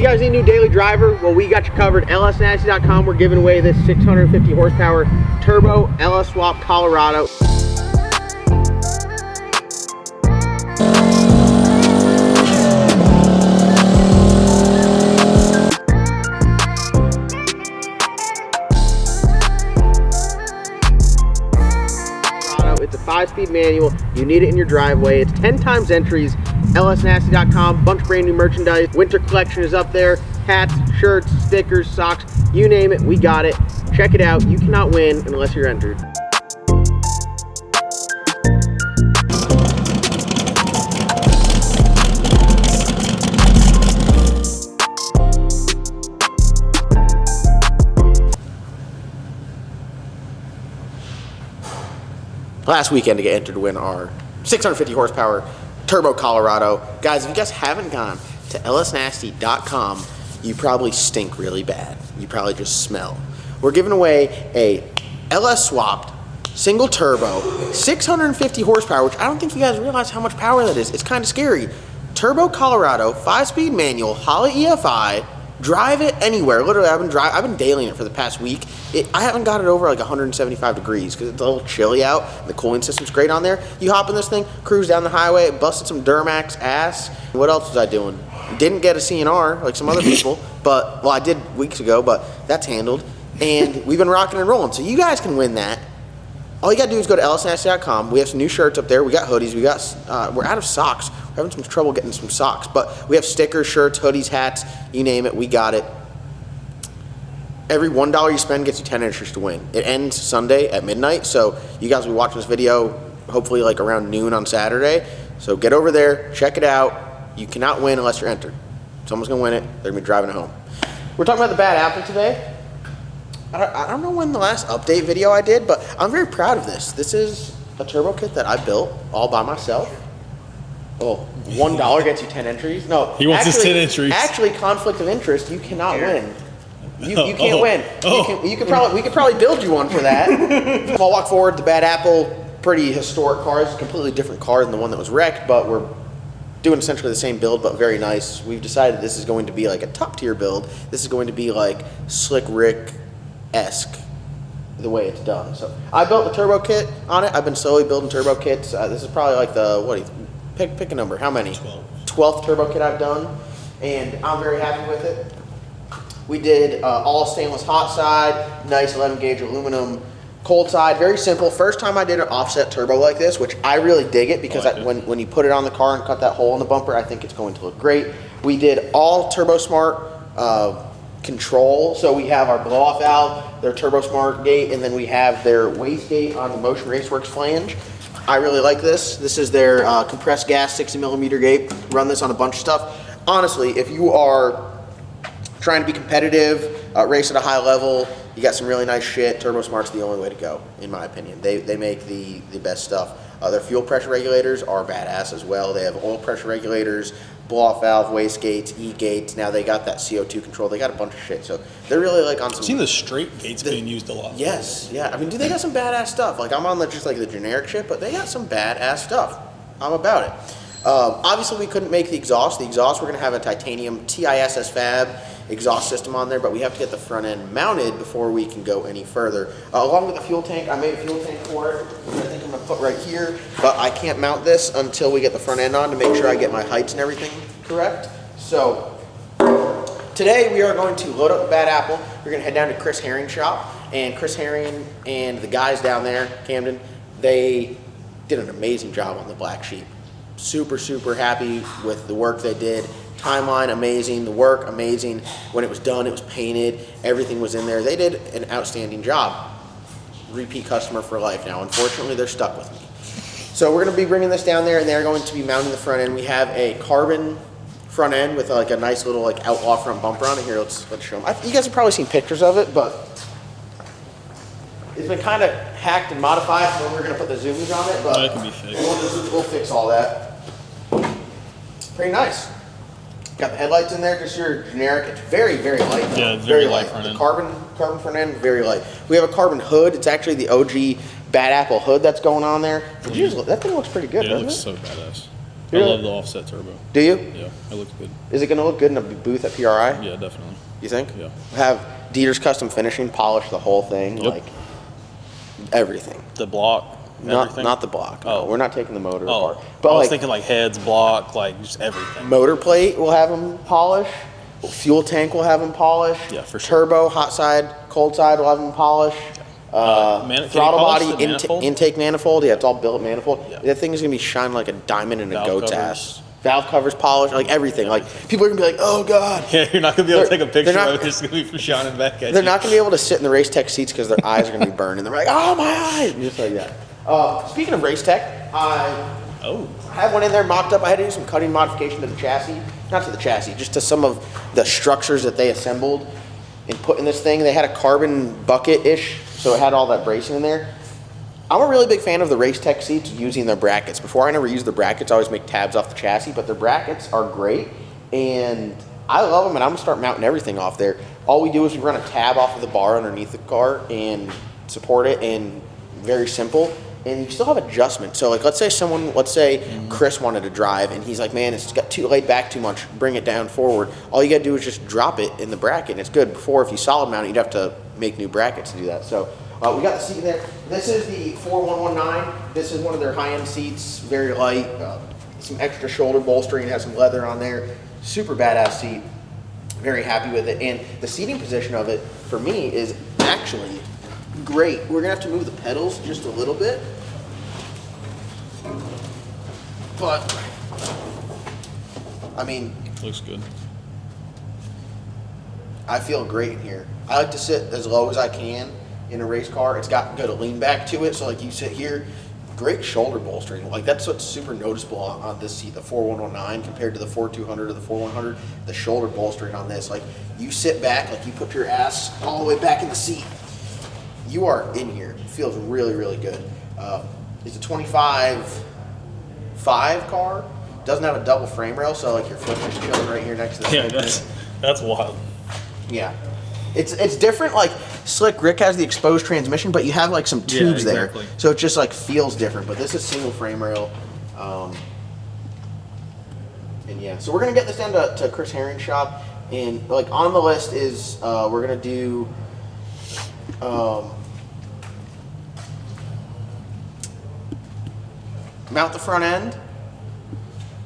guys need a new daily driver? Well, we got you covered. LSNasty.com. We're giving away this 650 horsepower turbo LS Swap Colorado. It's a 5-speed manual. You need it in your driveway. It's 10 times entries. LSNasty.com. Bunch of brand new merchandise. Winter collection is up there. Hats, shirts, stickers, socks, you name it, we got it. Check it out. You cannot win unless you're entered. Last weekend to get entered to win our 650 horsepower turbo Colorado. Guys, if you guys haven't gone to lsnasty.com, you probably stink really bad. You probably just smell. We're giving away a LS swapped single turbo 650 horsepower, which I don't think you guys realize how much power that is. It's kind of scary. Turbo Colorado, 5-speed manual, Holley EFI. Drive it anywhere. Literally, I've been dailying it for the past week. I haven't got it over like 175 degrees because it's a little chilly out. The cooling system's great on there. You hop in this thing, cruise down the highway, busted some Duramax ass. What else was I doing? Didn't get a CNR like some other people, but, well, I did weeks ago, but that's handled. And we've been rocking and rolling. So you guys can win that. All you gotta do is go to lsnasty.com. We have some new shirts up there. We got hoodies. We're out of socks. We're having some trouble getting some socks, but we have stickers, shirts, hoodies, hats, you name it, we got it. Every $1 you spend gets you 10 entries to win. It ends Sunday at midnight, so you guys will be watching this video hopefully like around noon on Saturday. So get over there, check it out. You cannot win unless you're entered. Someone's gonna win it. They're gonna be driving it home. We're talking about the bad apple today. I don't know when the last update video I did, but I'm very proud of this. This is a turbo kit that I built all by myself. Oh, $1 gets you 10 entries? No. He wants his 10 entries. Actually, conflict of interest, you cannot win. You can't win. We could probably build you one for that. I'll walk forward. The Bad Apple, pretty historic car. It's a completely different car than the one that was wrecked, but we're doing essentially the same build, but very nice. We've decided this is going to be like a top tier build. This is going to be like Slick Rick-esque, the way it's done. So I built the turbo kit on it. I've been slowly building turbo kits. This is probably like the, pick a number. How many? 12th turbo kit I've done, and I'm very happy with it. We did all stainless hot side, nice 11 gauge aluminum cold side, very simple. First time I did an offset turbo like this, which I really dig it because when you put it on the car and cut that hole in the bumper, I think it's going to look great. We did all Turbo Smart control, so we have our blow off valve, their Turbo Smart gate, and then we have their waste gate on the Motion Raceworks flange. I really like this. This is their compressed gas 60mm gate. Run this on a bunch of stuff. Honestly, if you are trying to be competitive, race at a high level, you got some really nice shit, Turbo Smart's the only way to go, in my opinion. They make the best stuff. Their fuel pressure regulators are badass as well. They have oil pressure regulators, blow-off valve, waste gates, E-gates. Now they got that CO2 control. They got a bunch of shit. So they're really like on some... I've seen the straight gates being used a lot. Yes, yeah. I mean, dude, they got some badass stuff. Like, I'm on just like the generic shit, but they got some badass stuff. I'm about it. Obviously, we couldn't make the exhaust. The exhaust, we're going to have a titanium TISS fab exhaust system on there, but we have to get the front end mounted before we can go any further. Along with the fuel tank, I made a fuel tank for it, which I think I'm going to put right here, but I can't mount this until we get the front end on to make sure I get my heights and everything correct. So today we are going to load up the Bad Apple. We're going to head down to Chris Herring's shop, and Chris Herring and the guys down there, Camden, they did an amazing job on the Black Sheep. Super, super happy with the work they did. Timeline amazing, the work amazing. When it was done, it was painted, everything was in there. They did an outstanding job. Repeat customer for life now. Unfortunately, they're stuck with me. So we're going to be bringing this down there, and they're going to be mounting the front end. We have a carbon front end with like a nice little like outlaw front bumper on it. Here, let's show them. You guys have probably seen pictures of it, but it's been kind of hacked and modified when we're going to put the zoomies on it. But that can be fixed. We'll fix all that. Pretty nice. Got the headlights in there, just your generic. It's very, very light. Yeah, very light front end. The carbon front end, very light. We have a carbon hood. It's actually the OG Bad Apple hood that's going on there. That thing looks pretty good, doesn't it? It looks so badass. I love the offset turbo. Do you? Yeah, it looks good. Is it going to look good in a booth at PRI? Yeah, definitely. You think? Yeah. Have Dieter's Custom Finishing polish the whole thing, Yep. like everything. The block, everything? Not the block. No, Oh. we're not taking the motor Oh, apart. But I was like thinking like heads, block, like just everything. motor plate, we'll have them polish. Fuel tank, we'll have them polish. Yeah, for sure. Turbo, hot side, cold side, we'll have them polish. Can you Throttle polish body, the manifold? intake manifold. Yeah, it's all billet manifold. Yeah. That thing is gonna be shining like a diamond in a Valve goat's covers. ass. Valve covers, polish, like everything. Like people are gonna be like, "Oh God." Yeah, you're not gonna be able to take a picture they're not- of it. It's gonna be shining back at you. They're not gonna be able to sit in the race tech seats because their eyes are gonna be burning. They're like, "Oh my eyes!" Just like that. Speaking of race tech, I Oh, have one in there mocked up. I had to do some cutting modification to the chassis, not to the chassis, just to some of the structures that they assembled and put in this thing. They had a carbon bucket-ish, so it had all that bracing in there. I'm a really big fan of the race tech seats using their brackets. Before, I never used the brackets. I always make tabs off the chassis, but their brackets are great, and I love them, and I'm gonna start mounting everything off there. All we do is we run a tab off of the bar underneath the car and support it, and very simple. And you still have adjustment. So like, let's say Chris wanted to drive and he's like, man, it's got too laid back too much, bring it down forward. All you gotta do is just drop it in the bracket and it's good. Before, if you solid mount it, you'd have to make new brackets to do that. So we got the seat there. This is the 4119. This is one of their high-end seats, very light, some extra shoulder bolstering, has some leather on there. Super badass seat. Very happy with it. And the seating position of it, for me, is actually great. We're gonna have to move the pedals just a little bit, but I mean, looks good. I feel great in here. I like to sit as low as I can in a race car. It's got good lean back to it, so like you sit here, great shoulder bolstering. Like that's what's super noticeable on this seat, the 4119 compared to the 4200 or the 4100. The shoulder bolstering on this, like you sit back, like you put your ass all the way back in the seat. You are in here. It feels really, really good. It's a 25.5 car. Doesn't have a double frame rail, so like your foot is chilling right here next to the Yeah, thing. that's wild. Yeah. It's different. Like Slick Rick has the exposed transmission, but you have like some tubes exactly. there, so it just like feels different. But this is single frame rail, and yeah. So we're gonna get this down to Chris Herring's shop, and like on the list is we're gonna do. Mount the front end,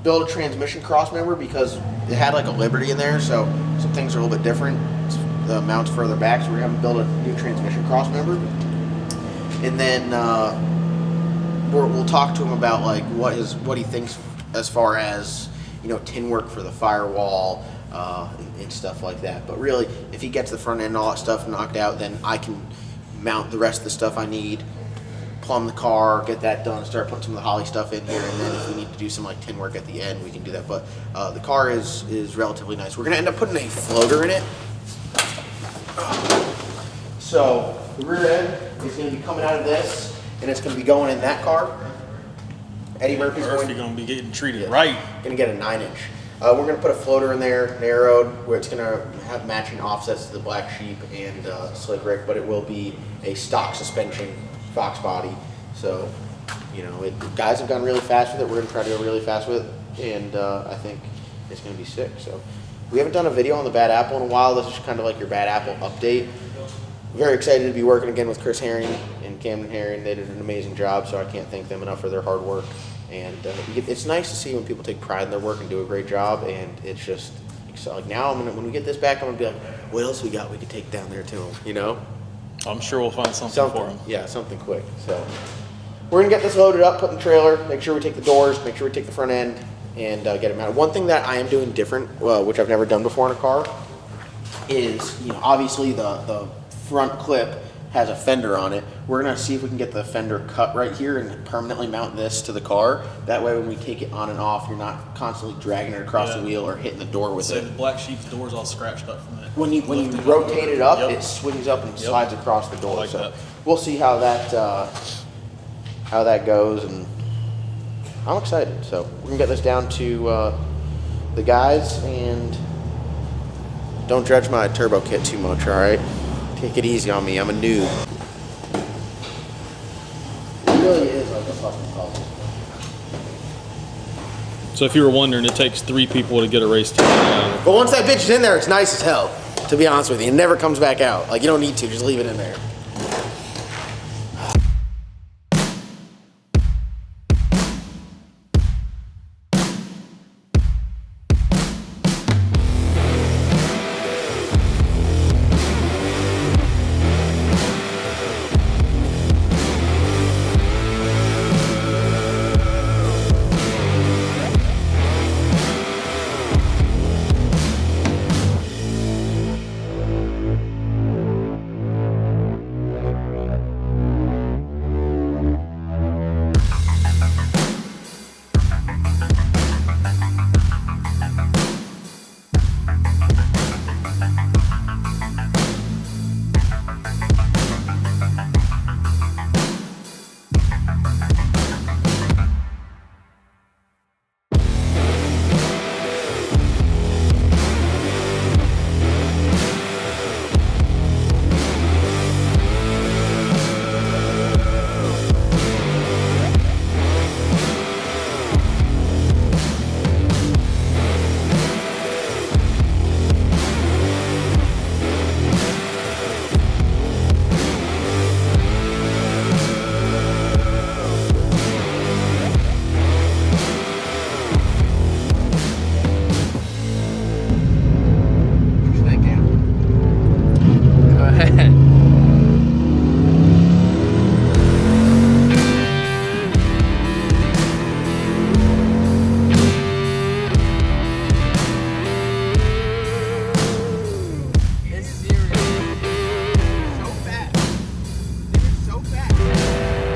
build a transmission cross member because it had like a Liberty in there, so some things are a little bit different. The mount's further back, so we're gonna build a new transmission cross member, and then we'll talk to him about like what he thinks as far as tin work for the firewall and stuff like that. But really, if he gets the front end and all that stuff knocked out, then I can mount the rest of the stuff I need, plumb the car, get that done, start putting some of the Holley stuff in here, and then if we need to do some like tin work at the end, we can do that. But the car is relatively nice. We're gonna end up putting a floater in it. So the rear end is gonna be coming out of this, and it's gonna be going in that car. Eddie Murphy's Murphy gonna be getting treated right. Gonna get a 9-inch. We're gonna put a floater in there, narrowed, where it's gonna have matching offsets to the Black Sheep and Slick Rick, but it will be a stock suspension Fox body. So, guys have gone really fast with it. We're gonna try to go really fast with it, and I think it's gonna be sick. So, we haven't done a video on the Bad Apple in a while. This is kind of like your Bad Apple update. Very excited to be working again with Chris Herring and Camden Herring. They did an amazing job, so I can't thank them enough for their hard work. And it's nice to see when people take pride in their work and do a great job. And it's just like now, when we get this back, I'm gonna be like, what else we got we could take down there to them? I'm sure we'll find something for him. Yeah, something quick. So we're gonna get this loaded up, put in the trailer, make sure we take the doors, make sure we take the front end, and get it mounted. One thing that I am doing different, which I've never done before in a car, is obviously the front clip has a fender on it. We're gonna see if we can get the fender cut right here and permanently mount this to the car. That way when we take it on and off, you're not constantly dragging it across the wheel or hitting the door with So it. the Black Sheep's door's all scratched up from it. When you rotate it up, it swings up and slides across the door. I like so that. we'll see how that goes, and I'm excited. So we're gonna get this down to the guys, and don't judge my turbo kit too much, all right? Take it easy on me. I'm a noob. It really is like a fucking puzzle. So if you were wondering, it takes 3 people to get a race ticket out of it. But once that bitch is in there, it's nice as hell, to be honest with you. It never comes back out. Like, you don't need to, just leave it in there.